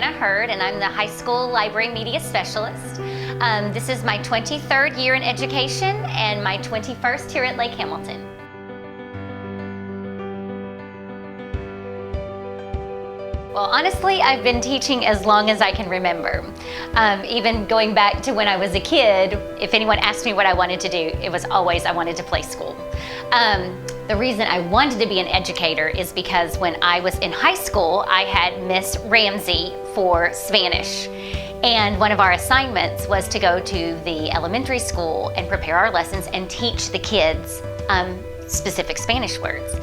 Jil'Lana and I'm the high school library media specialist. This is my 23rd year in education and my 21st here at Lake Hamilton. Well, honestly, I've been teaching as long as I can remember. Even going back to when I was a kid, if anyone asked me what I wanted to do, it was always I wanted to play school. The reason I wanted to be an educator is because when I was in high school, I had Miss Ramsey for Spanish. And one of our assignments was to go to the elementary school and prepare our lessons and teach the kids specific Spanish words.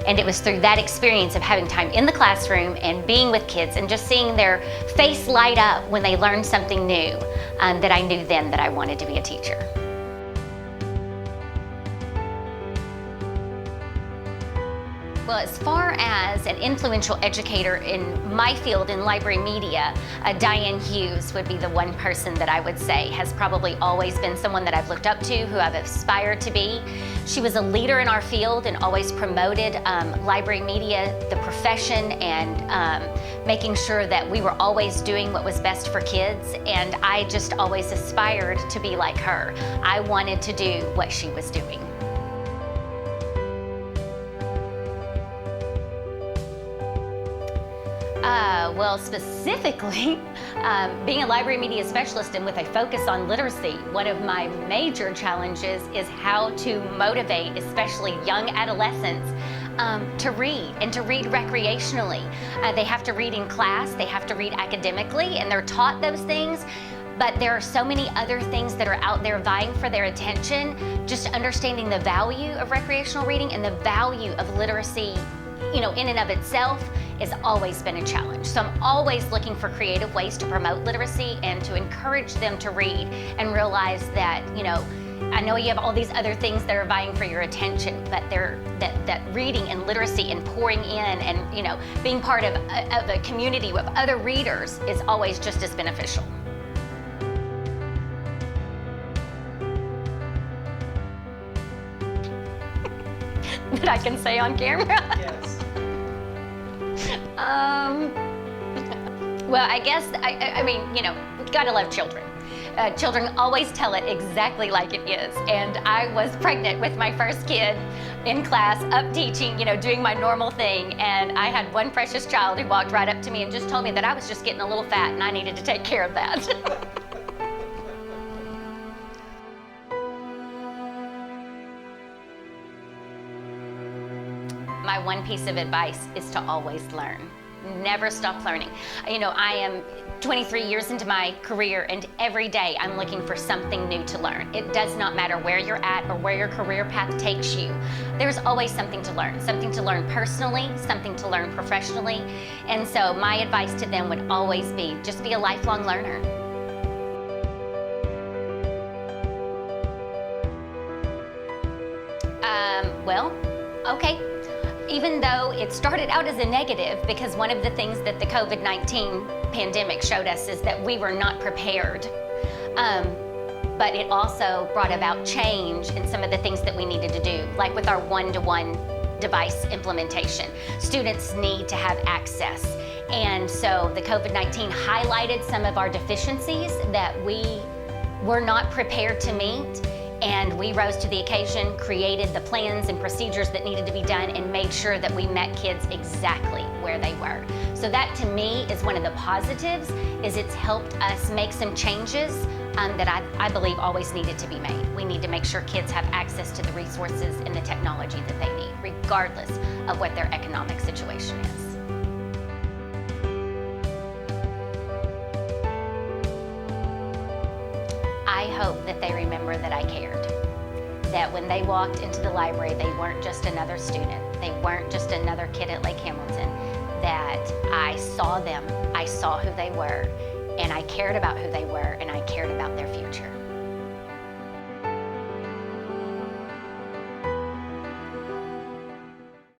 And it was through that experience of having time in the classroom and being with kids and just seeing their face light up when they learned something new that I knew then that I wanted to be a teacher. Well, as far as an influential educator in my field in library media, Diane Hughes would be the one person that I would say has probably always been someone that I've looked up to, who I've aspired to be. She was a leader in our field and always promoted library media, the profession, and making sure that we were always doing what was best for kids. And I just always aspired to be like her. I wanted to do what she was doing. Well, specifically, being a library media specialist and with a focus on literacy, one of my major challenges is how to motivate, especially young adolescents, to read and to read recreationally. They have to read in class, they have to read academically, and they're taught those things. But there are so many other things that are out there vying for their attention. Just understanding the value of recreational reading and the value of literacy, in and of itself, has always been a challenge. So I'm always looking for creative ways to promote literacy and to encourage them to read and realize that, I know you have all these other things that are vying for your attention, but that reading and literacy and pouring in and, being part of a community with other readers is always just as beneficial. That I can say on camera? Yes. Well, I guess, I mean, we've got to love children. Children always tell it exactly like it is. And I was pregnant with my first kid in class, up teaching, doing my normal thing. And I had one precious child who walked right up to me and just told me that I was just getting a little fat and I needed to take care of that. My one piece of advice is to always learn. Never stop learning. I am 23 years into my career and every day I'm looking for something new to learn. It does not matter where you're at or where your career path takes you. There's always something to learn personally, something to learn professionally. And so my advice to them would always be, just be a lifelong learner. Okay. Even though it started out as a negative, because one of the things that the COVID-19 pandemic showed us is that we were not prepared. But it also brought about change in some of the things that we needed to do, like with our one-to-one device implementation. Students need to have access. And so the COVID-19 highlighted some of our deficiencies that we were not prepared to meet. And we rose to the occasion, created the plans and procedures that needed to be done, and made sure that we met kids exactly where they were. So that to me is one of the positives, is it's helped us make some changes that I believe always needed to be made. We need to make sure kids have access to the resources and the technology that they need, regardless of what their economic situation is. I hope that they remember that I cared. That when they walked into the library, they weren't just another student. They weren't just another kid at Lake Hamilton. That I saw them, I saw who they were, and I cared about who they were, and I cared about their future.